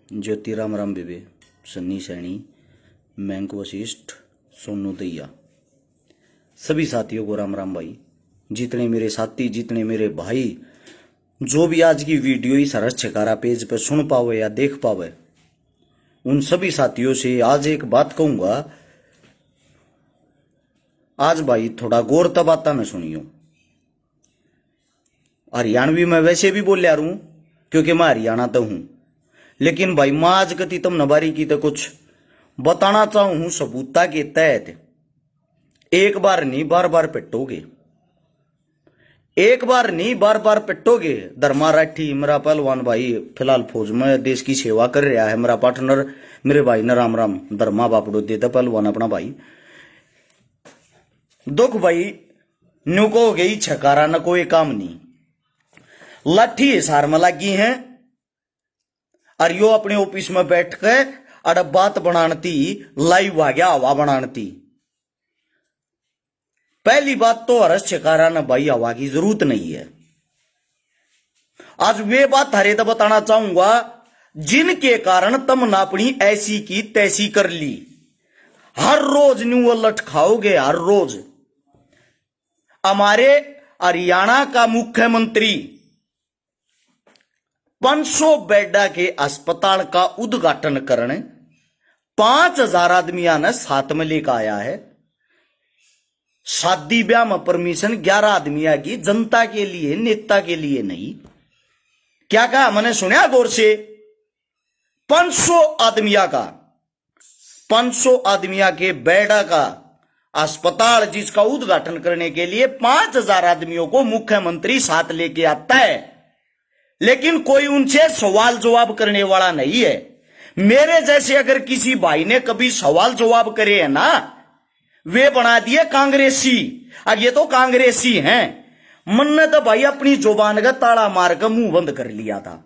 ज्योति राम राम बेबे, सन्नी सैनी, मैंक वशिष्ठ, सोनू दैया, सभी साथियों को राम राम भाई। जितने मेरे साथी, जितने मेरे भाई, जो भी आज की वीडियो इस हर्ष छकारा पेज पे सुन पावे या देख पावे, उन सभी साथियों से आज एक बात कहूंगा। आज भाई थोड़ा गौर तबाता में सुनियो। हरियाणवी में वैसे भी बोल रहा हूं क्योंकि मैं हरियाणा तो हूं, लेकिन भाई मैं आज कति तुम नबारी की तो कुछ बताना चाहूं सबूता के तहत। एक बार नहीं बार बार पिटोगे, एक बार नहीं बार बार पिटोगे। धर्मा राठी मेरा पहलवान भाई फिलहाल फौज में देश की सेवा कर रहा है, मेरा पार्टनर मेरे भाई ने राम राम धर्मा बापड़ो देता पहलवान अपना भाई। दुख भाई न्यू को गई छकारा न कोई काम नहीं, लाठी हिसार में लगी है और यो अपने ऑफिस में बैठ के अड़ बात बनाती लाइव आ गया हवा बनाती। पहली बात तो हर्ष छकारा न भाई हवा की जरूरत नहीं है। आज वे बात हरे तो बताना चाहूंगा जिनके कारण तुमने अपनी ऐसी की तैसी कर ली। हर रोज न्यू अलर्ट खाओगे, हर रोज। हमारे हरियाणा का मुख्यमंत्री 500 बेडा के अस्पताल का उद्घाटन करने 5000 आदमियों ने साथ में लेकर आया है। शादी ब्याह में परमिशन 11 आदमियों की, जनता के लिए, नेता के लिए नहीं। क्या कहा मैंने सुना गौर से? 500 आदमियों का, 500 आदमियों के बेडा का अस्पताल जिसका उद्घाटन करने के लिए 5000 आदमियों को मुख्यमंत्री साथ लेके आता है, लेकिन कोई उनसे सवाल जवाब करने वाला नहीं है। मेरे जैसे अगर किसी भाई ने कभी सवाल जवाब करे है ना, वे बना दिए कांग्रेसी। अब ये तो कांग्रेसी हैं। मन ने तो भाई अपनी जुबान का ताला मार कर मुंह बंद कर लिया था।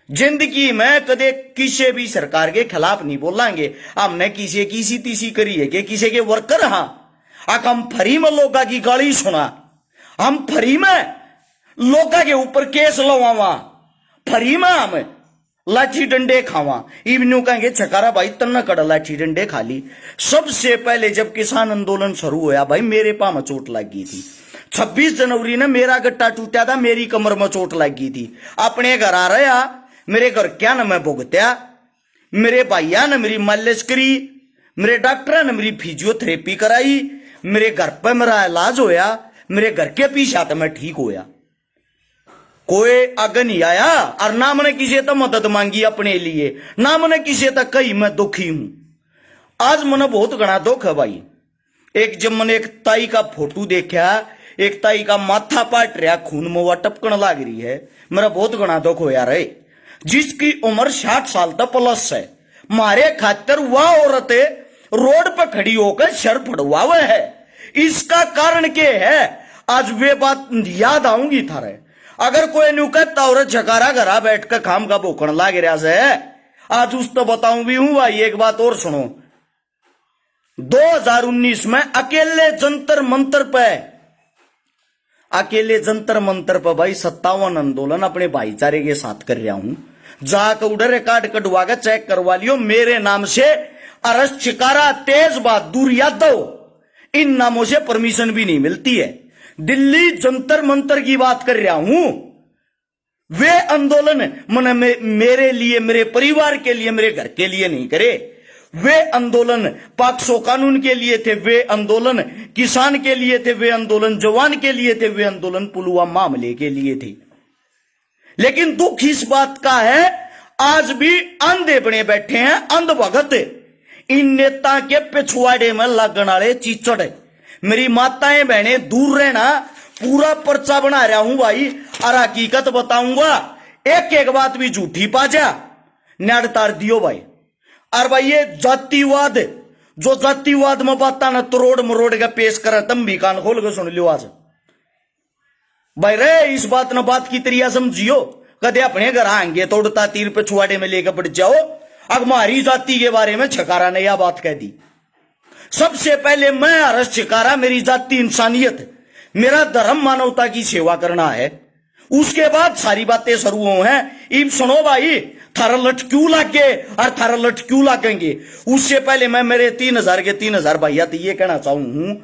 जिंदगी में कदे किसी भी सरकार के खिलाफ नहीं बोलेंगे। हमने किसी किसी तीसी करी है कि किसी के वर्कर, हाँ हम फ्री में लोगों की गाली सुना, हम फ्री में लोगों के ऊपर केस लवावा, फ्री में हम लाठी डंडे खावा। इवन्यू कहेंगे छकारा भाई तन्ना कड़ा लाठी डंडे खा ली। सबसे पहले जब किसान आंदोलन शुरू हुआ भाई मेरे पांव में चोट लग गई थी। 26 जनवरी ने मेरा गट्टा टूटा था, मेरी कमर में चोट लग गई थी। अपने घर आ रहा, मेरे घर क्या न मैं भुगत्या, मेरे भाइया ने मेरी मालिश करी, मेरे डॉक्टर ने मेरी फिजियोथेरेपी कराई, मेरे घर पर मेरा इलाज होया, मेरे घर के पीछे तो मैं ठीक होया। कोई आगे नहीं आया और ना मैंने किसी तक मदद मांगी अपने लिए, ना मैंने किसी तक कही मैं दुखी हूं। आज मैंने बहुत घना दुख है भाई। एक जब मैंने एक ताई का फोटो देखा, एक ताई का माथा पाट रहा, खून मुआ टपकन लग रही है, मेरा बहुत घना दुख हो यार है। जिसकी उम्र 60 साल तक प्लस है, मारे खातर वह औरत रोड पर खड़ी होकर सर फड़वा है। इसका कारण क्या है? आज वे बात याद आऊंगी थारे। अगर कोई न्यू कहता और झकारा घरा बैठ कर खाम का भूखण लाग रहा से, आज उस तो बताऊं भी हूं भाई। एक बात और सुनो, 2019 में अकेले जंतर मंतर पे भाई 57 आंदोलन अपने भाईचारे के साथ कर रहा हूं। जाकर उधर रिकॉर्ड कटवा कर चेक करवा लियो। मेरे नाम से हर्ष छकारा, तेज बहादुर यादव, इन नामों से परमिशन भी नहीं मिलती है। दिल्ली जंतर मंतर की बात कर रहा हूं। वे आंदोलन मैंने मेरे लिए, मेरे परिवार के लिए, मेरे घर के लिए नहीं करे। वे आंदोलन पॉक्सो कानून के लिए थे, वे आंदोलन किसान के लिए थे, वे आंदोलन जवान के लिए थे, वे आंदोलन पुलवामा मामले के लिए थे। लेकिन दुख इस बात का है आज भी अंधे बने बैठे हैं, अंध भगत इन नेता के पिछवाड़े में लगन वाले चीचड़। मेरी माताएं बहनें दूर रहना, पूरा पर्चा बना रहा हूं भाई और हकीकत बताऊंगा। एक एक बात भी झूठी पा जा नाड़ तार दियो भाई। और भाई ये जातिवाद, जो जातिवाद में बात ना तरोड़ मरोड़ का पेश कर, तुम भी कान खोल के सुन लियो आज भाई रे। इस बात न बात की तरिया समझियो। कदे अपने घर आएंगे तोड़ता तीर पे छुआड़े में लेकर बढ़ जाओ। अब हमारी जाति के बारे में छकारा ने यह बात कह दी। सबसे पहले मैं हर्ष छकारा, मेरी जाति इंसानियत, मेरा धर्म मानवता की सेवा करना है। उसके बाद सारी बातें शुरू हो हैं। इब सुनो भाई, थारा लठ क्यों लागे और थारा लठ क्यों लागेंगे। उससे पहले मैं मेरे 3000 के 3000 भैया तो ये कहना चाहूं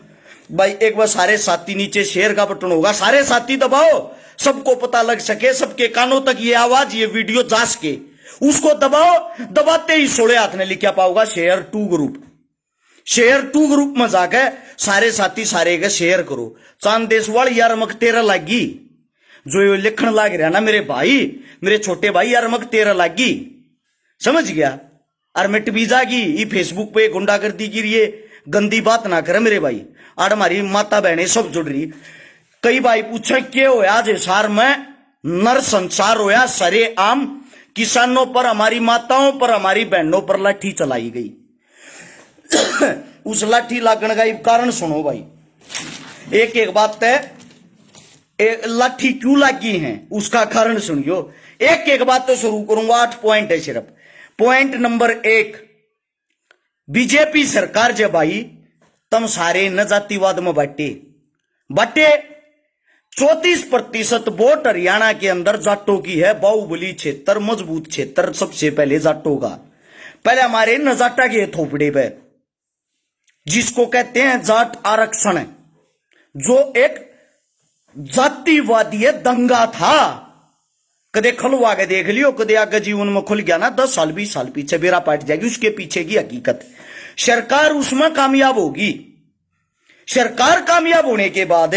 भाई, एक बार सारे साथी नीचे शेयर का बटन होगा, सारे साथी दबाओ, सबको पता लग सके, सबके कानों तक ये आवाज ये वीडियो जा सके, उसको दबाओ। दबाते ही 16 हाथ ने लिखा पाओगा share to group, share to group में जाकर सारे साथी सारे के शेयर करो। चांद देशवाल यार मक तेरा लागी, जो ये लिखण लाग रहा ना मेरे भाई, मेरे छोटे भाई, यार मक तेरा लागी, समझ गया। और मिट भी जागी ये फेसबुक पे गुंडागर्दी की ये गंदी बात ना करे मेरे भाई। और हमारी माता बहने सब जुड़ रही। कई भाई पूछे क्या होया आज हिसार में नर संसार होया, सरे आम किसानों पर, हमारी माताओं पर, हमारी बहनों पर लाठी चलाई गई। उस लाठी लागण का कारण सुनो भाई, एक एक बात है, लाठी क्यों लगी है उसका कारण सुनियो। एक एक बात तो शुरू करूंगा, 8 पॉइंट है सिर्फ। पॉइंट नंबर 1, बीजेपी सरकार जब आई तम सारे न जातिवाद में बांटे 34% वोट हरियाणा के अंदर जाटों की है। बाहुबली क्षेत्र, मजबूत क्षेत्र, सबसे पहले जाटों का। पहले हमारे न जाटा के थोपड़े पे, जिसको कहते हैं जाट आरक्षण, जो एक जातिवादी दंगा था। कदे खलवा के देख लियो, कदे आगे जीवन में खुल गया ना 10 साल 20 साल पीछे बेरा पाट जाएगी, उसके पीछे की हकीकत। सरकार उसमें कामयाब होगी। सरकार कामयाब होने के बाद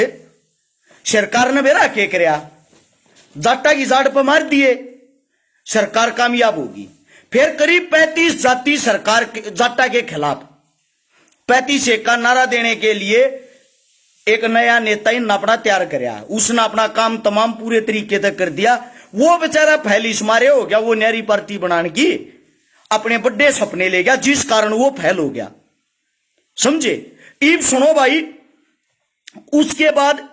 सरकार ने बेरा क्या करया, जाटा की जाट पर मार दिए, सरकार कामयाब होगी। फिर करीब 35 जाति सरकार जाटा के खिलाफ 35 का नारा देने के लिए एक नया नेता इन अपना तैयार करया। उसने अपना काम तमाम पूरे तरीके तक कर दिया। वो बेचारा फैलिस मारे हो गया, वो नहरी पार्टी बनाने की अपने बड़े सपने ले गया, जिस कारण वो फैल हो गया, समझे। इब सुनो भाई, उसके बाद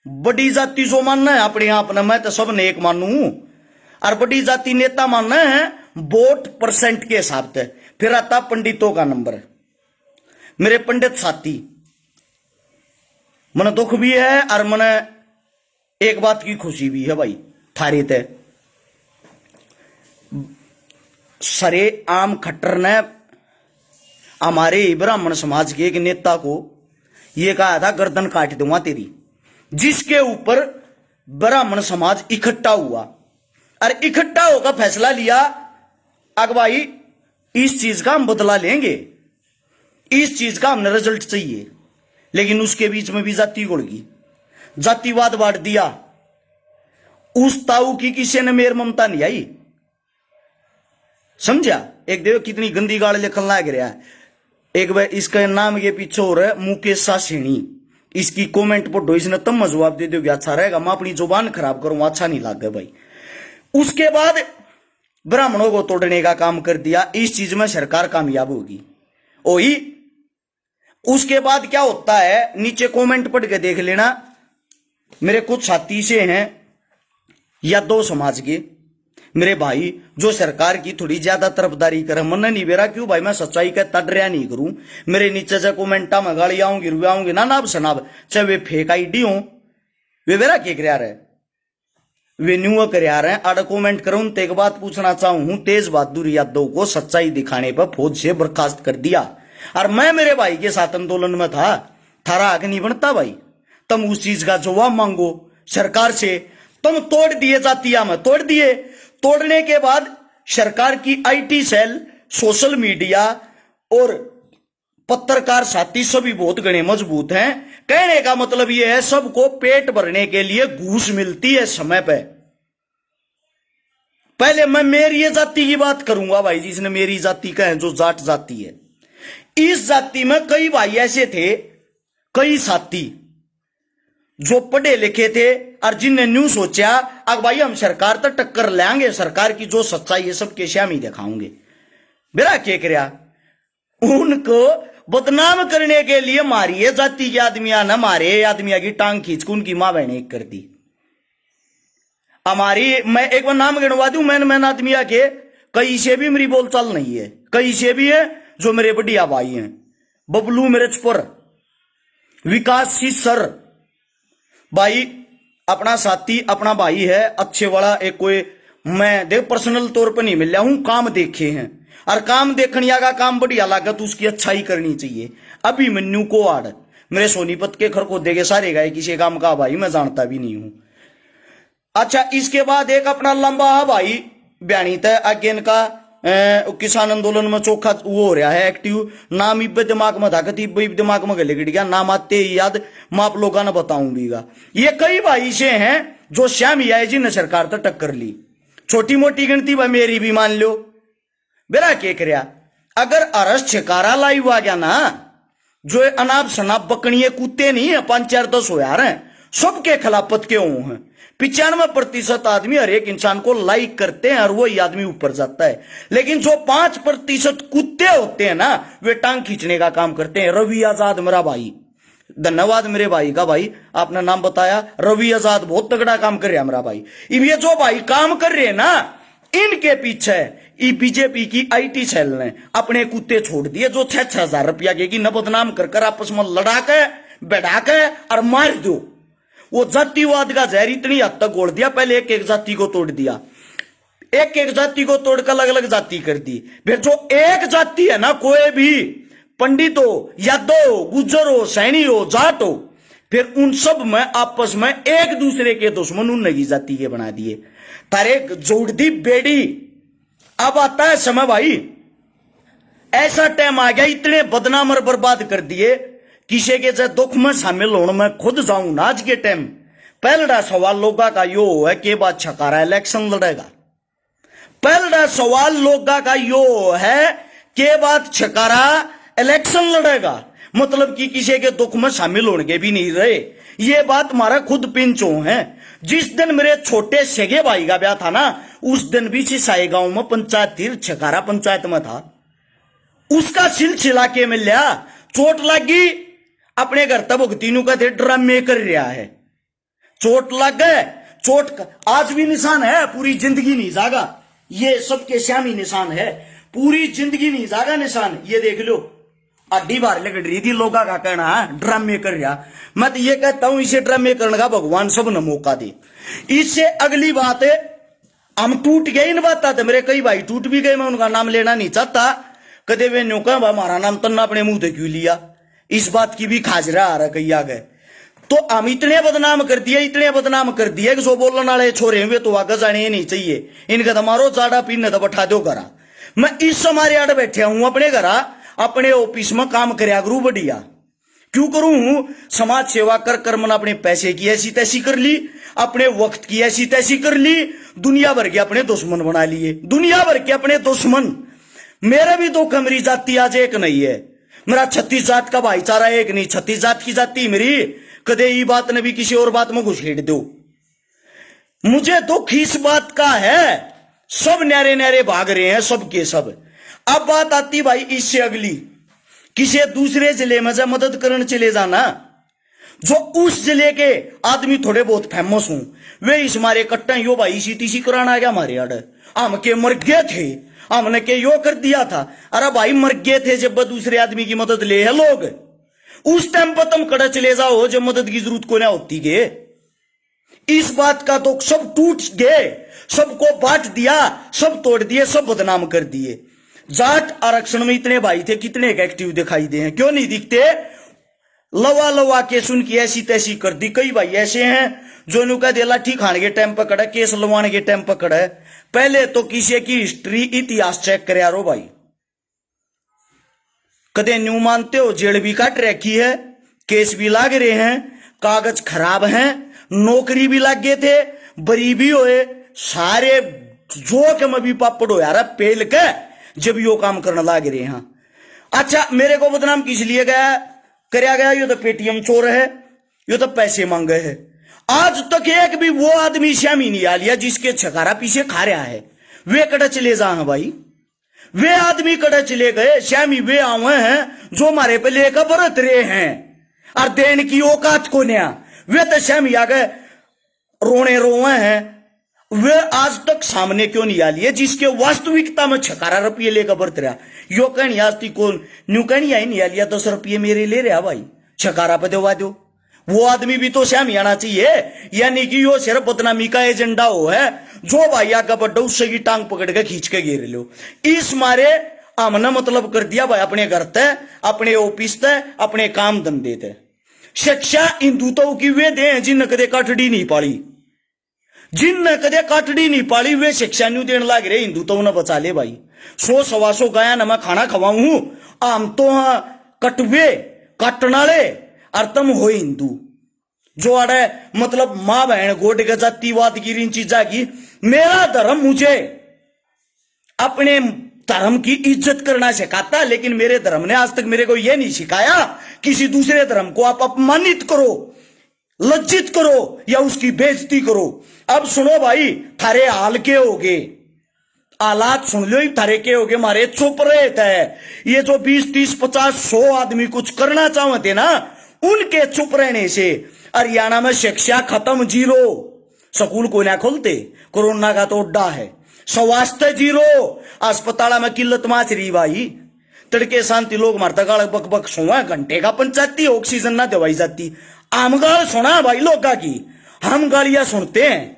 बड़ी जाति जो मानना है अपने आप ने, मैं तो सब ने एक मानू, और बड़ी जाति नेता मानना है वोट परसेंट के हिसाब से। फिर आता पंडितों का नंबर। मेरे पंडित साथी, मन दुख भी है और मन एक बात की खुशी भी है भाई, थारे ते सरे आम खट्टर ने हमारे ब्राह्मण समाज के एक नेता को यह कहा था गर्दन काट दूंगा तेरी, जिसके ऊपर ब्राह्मण समाज इकट्ठा हुआ और इकट्ठा होकर फैसला लिया, अग भाई इस चीज का हम बदला लेंगे, इस चीज का हमने रिजल्ट चाहिए। लेकिन उसके बीच में भी जाति गुड़ गई, जातिवाद बांट दिया। उस ताऊ की किसी ने मेर ममता नहीं आई, समझा। एक देखो कितनी गंदी गाड़ लिखन लग रहा है। एक बार इसका नाम के पीछे हो रहा है मुकेश सासेनी, इसकी कमेंट पढ़ो, इसने तब मैं जवाब दे दोगे अच्छा रहेगा। मैं अपनी जुबान खराब करूं अच्छा नहीं लग भाई। उसके बाद ब्राह्मणों को तोड़ने का काम कर दिया, इस चीज में सरकार कामयाब होगी। वही उसके बाद क्या होता है, नीचे कमेंट पढ़ के देख लेना। मेरे कुछ साथी से हैं या दो समाज के मेरे भाई जो सरकार की थोड़ी ज्यादा तरफदारी करे, मन नहीं बेरा क्यों भाई, मैं सच्चाई का तडरिया नहीं करूं। मेरे नीचे से कमेंटा में गाली आऊंगी रुआ आऊंगी ना नाब सनाब, चाहे वे फेक आईडी हो, वे बेरा क्या कर रहे, वे न्यू कर रहे हैं। आड़ कमेंट करूं तो एक बात पूछना चाहूं, तेज बहादुर यादव को सच्चाई दिखाने पर फौज से बर्खास्त कर दिया और मैं मेरे भाई के साथ आंदोलन में था, थारा आगे नहीं बनता भाई। तुम उस चीज का जवाब मांगो सरकार से। तुम तोड़ दिए जातिया में, तोड़ दिए। तोड़ने के बाद सरकार की आईटी सेल, सोशल मीडिया और पत्रकार साथी सभी बहुत गणे मजबूत हैं। कहने का मतलब यह है सबको पेट भरने के लिए घूस मिलती है समय पे। पहले मैं मेरी जाति की बात करूंगा भाई, जिसने मेरी जाति का है, जो जाट जाति है। इस जाति में कई भाई ऐसे थे, कई साथी जो पढ़े लिखे थे और जिनने न्यू सोचा अब भाई हम सरकार तो टक्कर लेंगे, सरकार की जो सच्चाई है सबके श्यामी दिखाऊंगे। मेरा क्या करया, उनको बदनाम करने के लिए मारिए जाति के आदमिया न मारे आदमिया की टांग खींच के उनकी मां बहने कर दी। हमारी मैं एक बार नाम गिनवा दूं, मैन आदमिया के कई से भी मेरी बोलचाल नहीं है, कई से भी है जो मेरे बढ़िया भाई हैं। बबलू मिर्चपुर, विकास सी सर भाई अपना साथी अपना भाई है, अच्छे वाला एक कोई मैं देख पर्सनल तौर पर नहीं मिला हूं, काम देखे हैं, और काम देखनिया का काम बढ़िया लागत उसकी अच्छाई करनी चाहिए। अभी मन्नू को आड़ मेरे सोनीपत के खरखोदे के सारे गए किसी काम का भाई, मैं जानता भी नहीं हूं। अच्छा, इसके बाद एक अपना लंबा भाई बयानी तय अगेन का किसान आंदोलन में चौखा वो हो रहा है एक्टिव। नाम इब्बे दिमाग में था, कति दिमाग में गले गया नाम आते ही याद मैं आप लोगों ने बताऊं बीगा। ये कई भाई से हैं जो श्याम याय जी ने सरकार तो टक्कर ली, छोटी मोटी गिनती भाई मेरी भी मान लो। बेरा के करया अगर अरस छकारा लाई हुआ गया ना, जो अनाप शनाप बकनिए कुत्ते नहीं है 5-4-10 हजार हैं, सबके खिलाफत के हुए हैं। 95% आदमी हर एक इंसान को लाइक करते हैं और वही आदमी ऊपर जाता है। लेकिन जो 5% कुत्ते होते हैं ना, वे टांग खींचने का काम करते हैं। रवि आजाद मेरा भाई, धन्यवाद मेरे भाई का, भाई आपने नाम बताया। रवि आजाद बहुत तगड़ा काम कर रहा है मेरा भाई। ये जो भाई काम कर रहे हैं ना, इनके पीछे बीजेपी की आईटी सेल ने अपने कुत्ते छोड़ दिए, जो 6-6 हजार रुपया की न बदनाम कर आपस में लड़ा के बैठा के और मार दो। वो जातिवाद का जहर इतनी हद तक घोल दिया, पहले एक एक जाति को तोड़ दिया, एक एक जाति को तोड़कर अलग अलग जाति कर दी। फिर जो एक जाति है ना, कोई भी पंडित हो, यादव हो, गुज्जर हो, सैनी हो, जाट हो, फिर उन सब में आपस में एक दूसरे के दुश्मन उन नई जाति के बना दिए। तारे जोड़ दी बेड़ी। अब आता है समय भाई, ऐसा टाइम आ गया, इतने बदनाम और बर्बाद कर दिए, किसी के जब दुख में शामिल होने में खुद जाऊं ना आज के टाइम। पहला सवाल लोगों का यो है कि बात छकारा इलेक्शन लड़ेगा। पहला सवाल लोगों का यो है कि बात छकारा इलेक्शन लड़ेगा, मतलब कि किसी के दुख में शामिल होने के भी नहीं रहे। ये बात हमारा खुद पिंचो है। जिस दिन मेरे छोटे सेगे भाई का ब्याह था ना, उस दिन भी सिसाई गांव में पंचायत थी, छकारा पंचायत में था। उसका सिलसिला के मिल लिया, चोट लगी, अपने घर तब तीनों का थे ड्रामे कर रहा है, चोट लग गए। चोट आज भी निशान है, पूरी जिंदगी नहीं जागा। ये सबके श्यामी निशान है, पूरी जिंदगी नहीं जागा निशान। ये देख लो, अड्डी बार लग रही थी, लोगों का कहना है ड्रामे कर रहा। मैं तो ये कहता हूं, इसे ड्रामे करने का भगवान सब ने मौका दे। इससे अगली बात है, हम टूट गए इन बात था, मेरे कई भाई टूट भी गए, मैं उनका नाम लेना नहीं चाहता। कदे वे न्यू कहा हमारा नाम तन्ना अपने मुंह से क्यों लिया, इस बात की भी खाजरा आ रहा कई आ गए। तो हम इतने बदनाम कर दिए, इतने बदनाम कर दिए कि जो बोलने वाले छोरे हुए तो आगे जाने नहीं चाहिए। इनका तो मारो जाड़ा पीने तो बैठा दो घरा। मैं इस समारे आड़ बैठे हूं अपने घरा, अपने ऑफिस में काम करया करूं बढ़िया। क्यों करूं? समाज सेवा कर कर मैंने अपने पैसे की ऐसी तैसी कर ली, अपने वक्त की ऐसी तैसी कर ली, दुनिया भर के अपने दुश्मन बना लिए, दुनिया भर के अपने दुश्मन। मेरा भी तो कमरी जाति आज एक नहीं है, मेरा 36 जात का भाईचारा एक नहीं, 36 जात की जाति मेरी। कदे ये बात न भी किसी और बात में घुसेड़ दो। मुझे दुख इस बात का है, सब न्यारे न्यारे भाग रहे हैं, सब के सब। अब बात आती भाई इससे अगली, किसी दूसरे जिले में जब मदद करने चले जाना, जो उस जिले के आदमी थोड़े बहुत फेमस हों, वे इस मारे कट्टा यो भाई इसी तीसी कराना आ गया हमारे अड़, हम के मर गए थे, हमने के यो कर दिया था। अरे भाई मर गए थे जब दूसरे आदमी की मदद ले है लोग, उस टाइम पर तुम कड़ा चले जाओ जब मदद की जरूरत को ना होती गे। इस बात का तो सब टूट गए, सबको बांट दिया, सब तोड़ दिए, सब बदनाम कर दिए। जाट आरक्षण में इतने भाई थे, कितने एक्टिव दिखाई दे हैं, क्यों नहीं दिखते? लवा लवा के सुन की ऐसी तैसी कर दी। कई भाई ऐसे हैं जो नुका दे लाठी खाने के टाइम पर खड़ा, केस लवाने के टाइम पर खड़ा है। पहले तो किसी की हिस्ट्री इतिहास चेक करे यारो भाई, कदे न्यू मानते हो जेल भी काट रखी है, केस भी लाग रहे हैं, कागज खराब हैं, नौकरी भी लग गए थे, बरी भी होए, सारे जो में भी पापड़ हो यार पेल के जब यो काम करने लग रहे हैं। अच्छा, मेरे को बदनाम किस लिए गया करया गया? यो तो पेटीएम चोर है, यो तो पैसे मांगे है। आज तक एक भी वो आदमी श्यामी नहीं आ लिया जिसके छकारा पीछे खा रहा है। वे कड़ा चले जा हैं भाई, वे आदमी कड़ा चले गए, श्यामी वे आवे हैं जो हमारे पे लेकर बरत रहे हैं और देन की औकात को नया। वे तो श्यामी आ गए रोने रोए हैं, वे आज तक सामने क्यों नहीं आ लिए जिसके वास्तविकता में छकारा रुपये लेकर बरत रहा। यो कहनी आज ती को न्यू कहनी आई नहीं आ लिया, 10 रुपये मेरे ले रहा भाई, छकारा पे देवा दो। वो आदमी भी तो श्यामी आना चाहिए, यानी कि यो सिर्फ बदनामी का एजेंडा हो है जो भाई आगे बढ़ो उससे की टांग पकड़ के खींच के गिर लो। इस मारे हमने मतलब कर दिया भाई अपने घर तय, अपने ऑफिस तय, अपने काम धंधे तय। शिक्षा हिंदुत्व की वे दे जिन कदे काटड़ी नहीं पाली, जिन कदे काटड़ी नहीं पाली वे शिक्षा न्यू देने लग रहे हिंदुत्व न बचा ले भाई। 100-125 गाया न मैं खाना खवाऊं, आम तो कटवे काटनाले और तुम हो हिंदू। जो अड़े मतलब माँ बहन गोड के जातिवाद की इन चीजा की, मेरा धर्म मुझे अपने धर्म की इज्जत करना सिखाता, लेकिन मेरे धर्म ने आज तक मेरे को यह नहीं सिखाया किसी दूसरे धर्म को आप अपमानित करो, लज्जित करो या उसकी बेइज्जती करो। अब सुनो भाई, थारे हाल के होगे, हालात सुन लो, थारे के होगे, मारे चुप रहे थे। ये जो 20, 30, 50, 100 आदमी कुछ करना चाहते ना, उनके चुप रहने से हरियाणा में शिक्षा खत्म, जीरो। स्कूल को ना खोलते, कोरोना का तो अड्डा है। स्वास्थ्य जीरो, अस्पताल में किल्लत माच रही भाई। तड़के शांति लोग मरता गाल बक बक सोवा घंटे का पंचायती, ऑक्सीजन ना दवाई जाती। आम गाल सुना भाई लोगा की, हम गालियां सुनते हैं।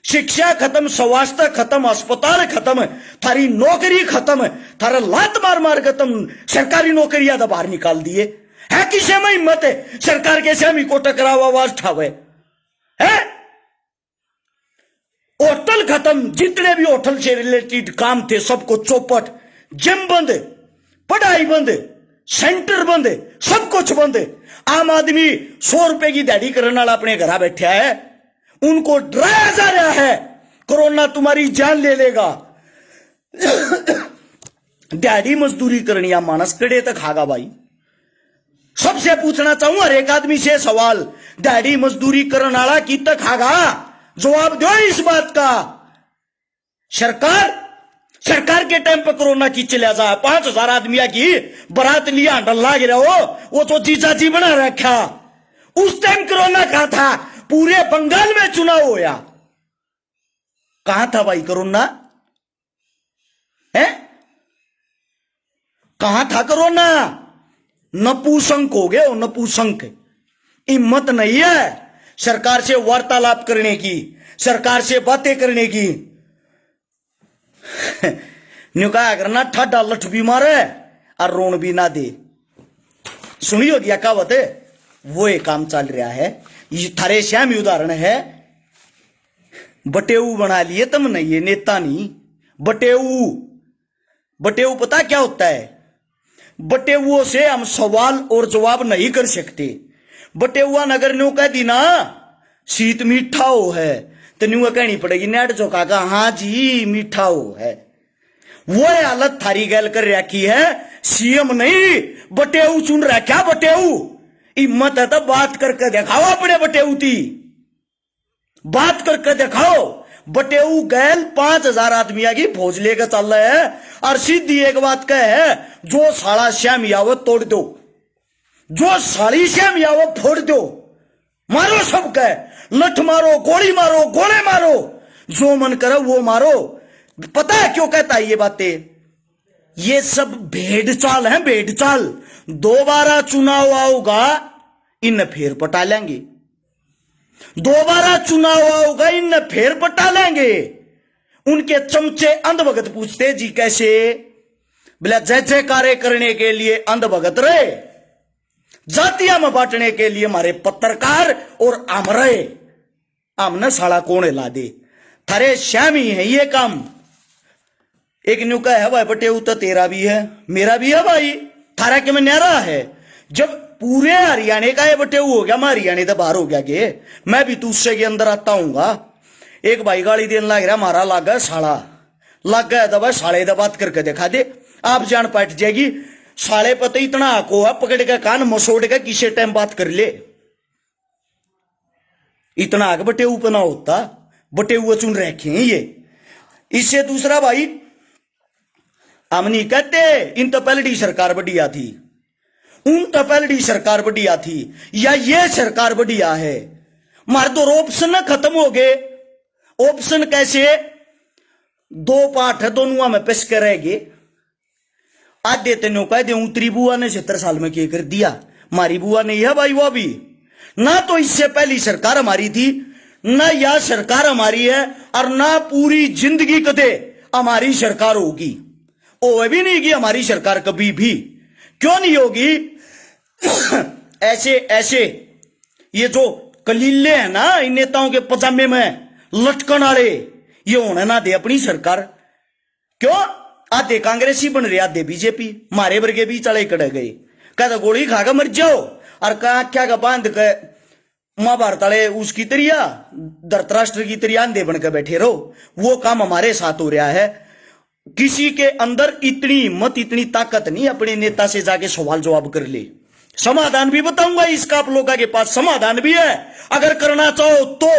शिक्षा खत्म, स्वास्थ्य खत्म, अस्पताल खत्म, थारी नौकरी खत्म, थारा लात मार मार खत्म, सरकारी नौकरियां तो बाहर निकाल दिए। है किसे में हिम्मत है सरकार के से को टकराव आवाज ठावे है? होटल खत्म, जितने भी होटल से रिलेटेड काम थे सबको चौपट, जिम बंद, पढ़ाई बंद, सेंटर बंद, सब कुछ बंद। आम आदमी 100 रुपए की दिहाड़ी करने वाला अपने घर बैठा है, उनको डराया जा रहा है कोरोना तुम्हारी जान ले लेगा। दिहाड़ी मजदूरी करनी या मानस कड़े तक खागा भाई। सबसे पूछना चाहूं हर एक आदमी से सवाल, दिहाड़ी मजदूरी करने वाला की तक खागा? जवाब दो इस बात का। सरकार के टाइम पर कोरोना की चला जा, 5000 आदमी की बारात लिया हंडल लाग रहा हो, वो तो जीजा जी बना रखा। उस टाइम कोरोना कहां था? पूरे बंगाल में चुनाव होया, कहां था भाई कोरोना? है कहां था कोरोना? नपुंसक हो गए हो, नपुंसक। हिम्मत नहीं है सरकार से वार्तालाप करने की, सरकार से बातें करने की। न्यू कहा करना ठाडा लठ भी मारे और रोन भी ना दे। सुनी होगी कहावत, वो एक काम चल रहा है। ये थारे श्याम उदाहरण है, बटेऊ बना लिए तुमने, ये नेता नहीं। बटेऊ पता क्या होता है? बटेउओं से हम सवाल और जवाब नहीं कर सकते। बटेउआ नगर न्यू कह दी ना शीत मीठा हो है, तो न्यू कहनी पड़ेगी नेट जो काका हाँ जी मीठा हो है। वो हालत थारी गैल कर रखी है, सीएम नहीं बटेऊ चुन रखा। बटेऊ हिम्मत है तो बात करके दिखाओ, अपने बटेऊ की बात करके दिखाओ। बटेऊ गैल 5000 आदमी की फौज लेकर चल रहे है, और सीधी एक बात कह है, जो साला श्याम यावत तोड़ दो, जो साली श्याम यावत फोड़ दो, मारो सब कह, लठ मारो, गोली मारो, गोले मारो, जो मन करे वो मारो। पता है क्यों कहता है ये बातें? ये सब भेड़ चाल है, भेड़ चाल। दोबारा चुनाव आओगा इन फिर पटा लेंगे, दोबारा चुनाव आओगा इन फिर पटा लेंगे। उनके चमचे अंधभगत पूछते जी कैसे? बोला जय जयकारे करने के लिए अंधभगत रहे, जातियां में बांटने के लिए हमारे पत्रकार और आम रहे। आमने साला कौन ला दे? थारे श्याम ही है ये काम। एक न्यू का है भाई बटेऊ तो तेरा भी है मेरा भी है भाई, थारा के में न्यारा है। जब पूरे हरियाणा का ये बटेऊ हो गया, मैं हरियाणा तो बाहर हो गया के, मैं भी तुझसे के अंदर आता हूंगा। एक भाई गाली देने लग रहा, मारा लग गया साला, लग गया दबा साले दा बात करके दिखा दे, आप जान पट जाएगी। साले पता इतना आको है, पकड़ के कान मसोड़ के किसी टाइम बात कर ले। इतना आग बटेऊ पना होता, बटेऊ चुन रखे हैं ये। इससे दूसरा भाई हम नहीं कहते इन तो पहले सरकार बढ़िया थी, उन तो पहले सरकार बढ़िया थी, या ये सरकार बढ़िया है। मार दो ऑप्शन खत्म हो गए। ऑप्शन कैसे? 2 पाठ है, दोनों में पिस के रहेंगे। आज देते नो कह दे उतरी बुआ ने 70 साल में क्या कर दिया, मारी बुआ नहीं है भाई वो भी ना। तो इससे पहली सरकार हमारी थी, ना यह सरकार हमारी है और ना पूरी जिंदगी कदे हमारी सरकार होगी। वो भी नहीं कि हमारी सरकार कभी भी क्यों नहीं होगी। ऐसे ऐसे ये जो कलीले हैं ना इन नेताओं के पजामे में लटकन वाले, ये होने ना दे अपनी सरकार। क्यों? आधे कांग्रेसी बन रहे, आधे बीजेपी, मारे वर्गे भी चले कड़े गए। कहता गोली खाकर मर जाओ और कहा क्या का बांध के महाभारत वाले उसकी तरिया धृतराष्ट्र की तरिया अंधे बनकर बैठे रहो। वो काम हमारे साथ हो रहा है। किसी के अंदर इतनी हिम्मत इतनी ताकत नहीं अपने नेता से जाके सवाल जवाब कर ले। समाधान भी बताऊंगा इसका, आप लोगों के पास समाधान भी है। अगर करना चाहो तो,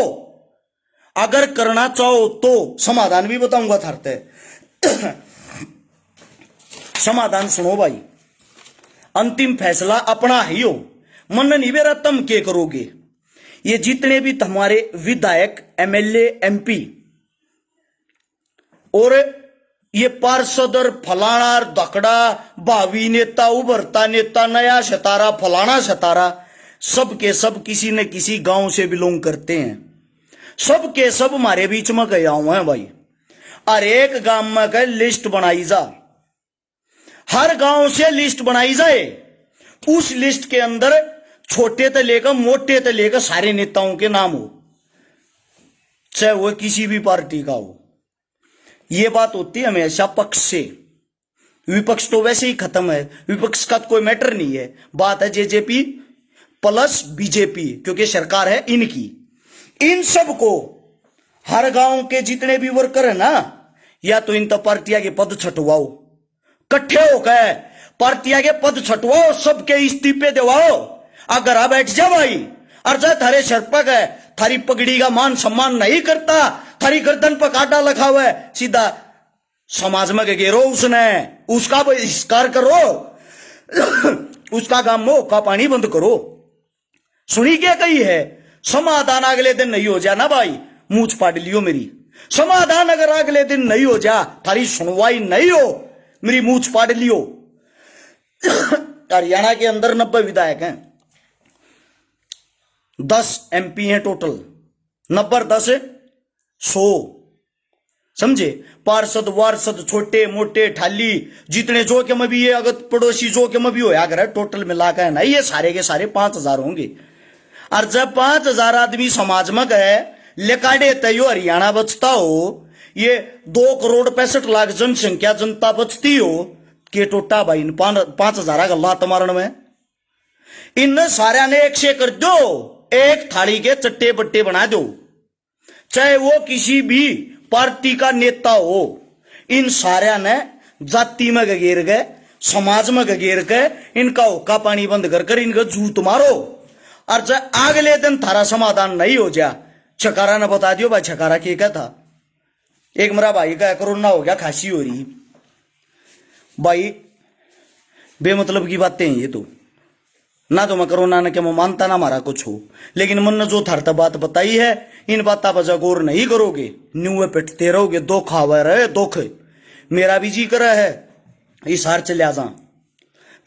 अगर करना चाहो तो समाधान भी बताऊंगा थारते। समाधान सुनो भाई, अंतिम फैसला अपना ही हो। मन नहीं बेरा तुम क्या करोगे। ये जितने भी तुम्हारे विधायक एमएलए एमपी और ये पार्षद और फलाना धकड़ा भावी नेता उभरता नेता नया सितारा फलाना सितारा, सब के सब किसी न किसी गांव से बिलोंग करते हैं। सब के सब हमारे बीच में गया हुआ है भाई। हर एक गांव में कह लिस्ट बनाई जा, हर गांव से लिस्ट बनाई जाए। उस लिस्ट के अंदर छोटे से लेकर मोटे से लेकर सारे नेताओं के नाम हो, चाहे वो किसी भी पार्टी का हो। ये बात होती है हमेशा पक्ष से। विपक्ष तो वैसे ही खत्म है, विपक्ष का कोई मैटर नहीं है। बात है जेजेपी प्लस बीजेपी, क्योंकि सरकार है इनकी। इन सब को हर गांव के जितने भी वर्कर है ना, या तो इन तो पार्टियां के पद छटवाओ, इकट्ठे होकर पार्टियां के पद छटवाओ, सबके इस्तीफे दिवाओ। अगर आ बैठ जा भाई और जा थारे सरपक है, थारी पगड़ी का मान सम्मान नहीं करता, थारी गर्दन पर कांटा लगा हुआ है, सीधा समाज में घेरो उसने, उसका बहिष्कार करो, उसका काम मुंह का पानी बंद करो। सुनी क्या कही है? समाधान अगले दिन नहीं हो जाना भाई, मूछ पाट लियो मेरी। समाधान अगर अगले दिन नहीं हो जा, थारी सुनवाई नहीं हो, मेरी मूछ पाट लियो। हरियाणा के अंदर 90 विधायक हैं, 10 एमपी हैं टोटल, 90 10 100, समझे? पार्षद वार्षद छोटे मोटे ठाली जितने जो के में भी ये अगर पड़ोसी जो के में भी होया करे, टोटल मिला कर ना ये सारे के सारे 5000 होंगे। और जब 5000 आदमी समाज में गए लेकाडे तयो हरियाणा बचता हो, ये 2,65,00,000 जनसंख्या जनता बचती हो, के टोटा भाई 5000 का लात मारण में। इन सारे ने एक से कर दो, एक थाली के चट्टे बट्टे बना दो, चाहे वो किसी भी पार्टी का नेता हो। इन सारे ने जाति में गगेर गए, समाज में गगेर के इनका हुक्का पानी बंद कर इनका जूत मारो। और जब अगले दिन थारा समाधान नहीं हो जा, छकारा ने बता दियो भाई छकारा क्या था। एक मेरा भाई का कोरोना हो गया, खांसी हो रही भाई, बेमतलब की बातें हैं ये तो। ना तो मैं कोरोना ने क्या मैं मानता ना हमारा कुछ हो, लेकिन मन ने जो थारता बात बताई है, इन बातों पर गौर नहीं करोगे, न्यूए पिटते रहोगे। दुख आवा रहे दुख, मेरा भी जी करे है इस हार चले जा,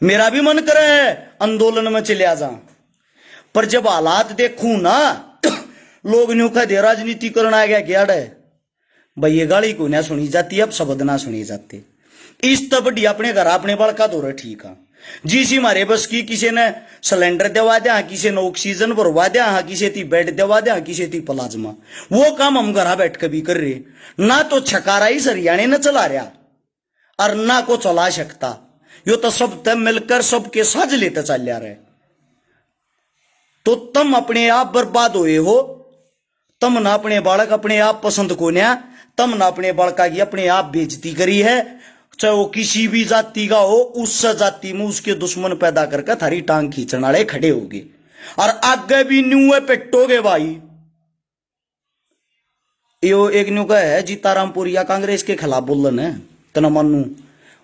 मेरा भी मन करे है आंदोलन में चले जा, पर जब हालात देखूं ना लोग न्यू कह दे राजनीति करना आ गया क्या है भाई। ये गाली को ना सुनी जाती, अब शब्द ना सुनी जाते। इस तबड़ी अपने घर अपने बड़का दो रहे ठीक है जी मारे बस की। किसी ने सिलेंडर दवा दिया, किसी ने ऑक्सीजन भरवा दिया, किसी थी बेड दवा दिया, किसी थी प्लाज्मा। वो काम हम घर बैठ कर भी कर रहे। ना तो छकारा ही हरियाणा न चला रहा और ना को चला सकता, यो तो सब तब मिलकर सबके साझ लेते चल रहे। तो तुम अपने आप बर्बाद हुए हो, तुम ना अपने बालक अपने आप पसंद को न्या, तुम ना अपने बालका की अपने आप बेइज्जती करी है। चाहे वो किसी भी जाति का हो, उस जाति में उसके दुश्मन पैदा करके थारी टांग खींचने वाले खड़े होगे और आगे भी न्यू पेटोगे भाई। यो एक न्यू का है जीतारामपुरिया कांग्रेस के खिलाफ बोलन है, तना मनु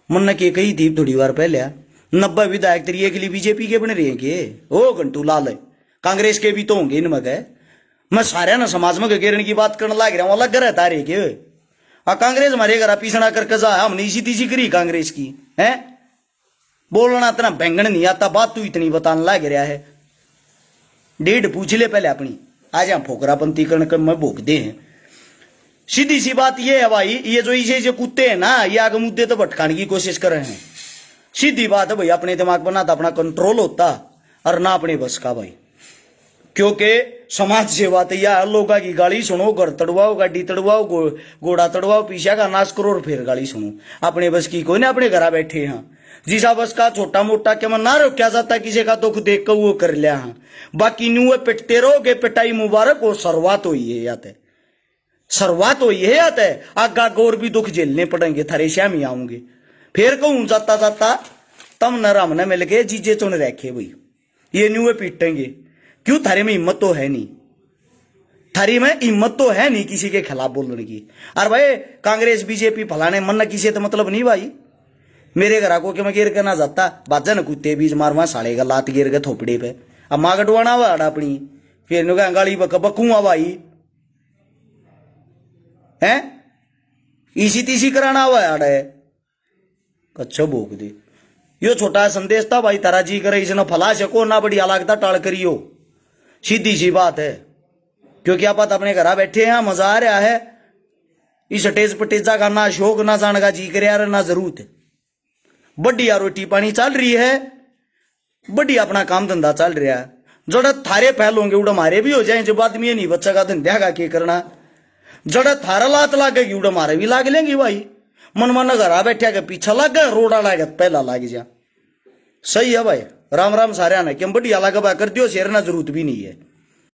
मन के कही थी थोड़ी बार पहले 90 विधायक तेरी एक लिए बीजेपी के बन रहे हैं के ओ घंटू लाल है, कांग्रेस के भी तो होंगे इनमें गए। मैं सारे ना समाज में घेरने की बात करने लग रहा हूं, अलग रहता रे के कांग्रेस हमारे घर पीछना करके जा, हमने इसी तीसी करी कांग्रेस की है। बोलना इतना बैंगन नहीं आता, बात तू इतनी बताने लग रहा है। डेढ़ पूछ ले पहले अपनी। आज यहाँ फोकरापंती कर्ण में भोगते हैं। सीधी सी बात ये है भाई, ये जो इसे जो कुत्ते हैं ना, ये आगे मुद्दे तो भटकाने की कोशिश कर रहे हैं। सीधी बात है भाई, अपने दिमाग पर ना तो अपना कंट्रोल होता और ना अपने बस का भाई, क्योंकि समाज सेवा तो यह लोगों की गाली सुनो, घर तड़वाओ, गाड़ी तड़वाओ, घोड़ा तड़वाओ, पीछा का नाश करो और फिर गाली सुनो। अपने बस की कोई ना, अपने घर बैठे हैं जिसा बस का छोटा मोटा क्या मन ना रोक्या जाता, किसी का दुख देख कर वो कर लिया हाँ। बाकी न्यू पिटते रहोगे, पिटाई मुबारक और शुरुआत हुई है याते, शुरुआत हुई है याते। आगा गोर भी दुख झेलने पड़ेंगे, थारे श्याम ही आऊंगे। फिर कहूं जाता जाता तम नरम न मिल गए जीजे चुन रखे भाई, ये न्यू पीटेंगे क्यों? थारे में हिम्मत तो है नहीं, थारी में हिम्मत तो है नहीं किसी के खिलाफ बोलने की। और भाई कांग्रेस बीजेपी फलाने मन न किसी तो मतलब नहीं भाई। मेरे घर को मैं गिर के ना जाता बाजन कुत्ते बीच मारवा साले का लात गिर के थोपड़े पे, अब माँ गटवाना हुआ अपनी, फिर नु गाली बकूंगा भाई है, इसी तीसी कराना हुआ है कच्छो भोग दे। यो छोटा संदेश था भाई, तारा जी करे इसने फला सको ना, बढ़िया लगता टाल करियो, सीधी सी बात है। क्योंकि आप अपने घर बैठे हैं, मजा आ रहा है, इस टेज पटेजा का ना शौक ना जान का जी करे ना जरूरत है। बढ़िया रोटी पानी चल रही है, बढ़िया अपना काम धंधा चल रहा है। जड़ा थारे पहल होंगे उड़ा मारे भी हो जाए, जब आदमी नहीं बच्चा का धंधा का क्या करना। जड़ा थारा लात लागेगी उड़ा मारे भी लाग लेंगे भाई। मन मन घर बैठा के पीछा लग गए, रोड़ा लागे पहला लाग जा। सही है भाई, राम राम सारे ने क्यों बढ़िया लगा कर दियो, शेरना जरूरत भी नहीं है।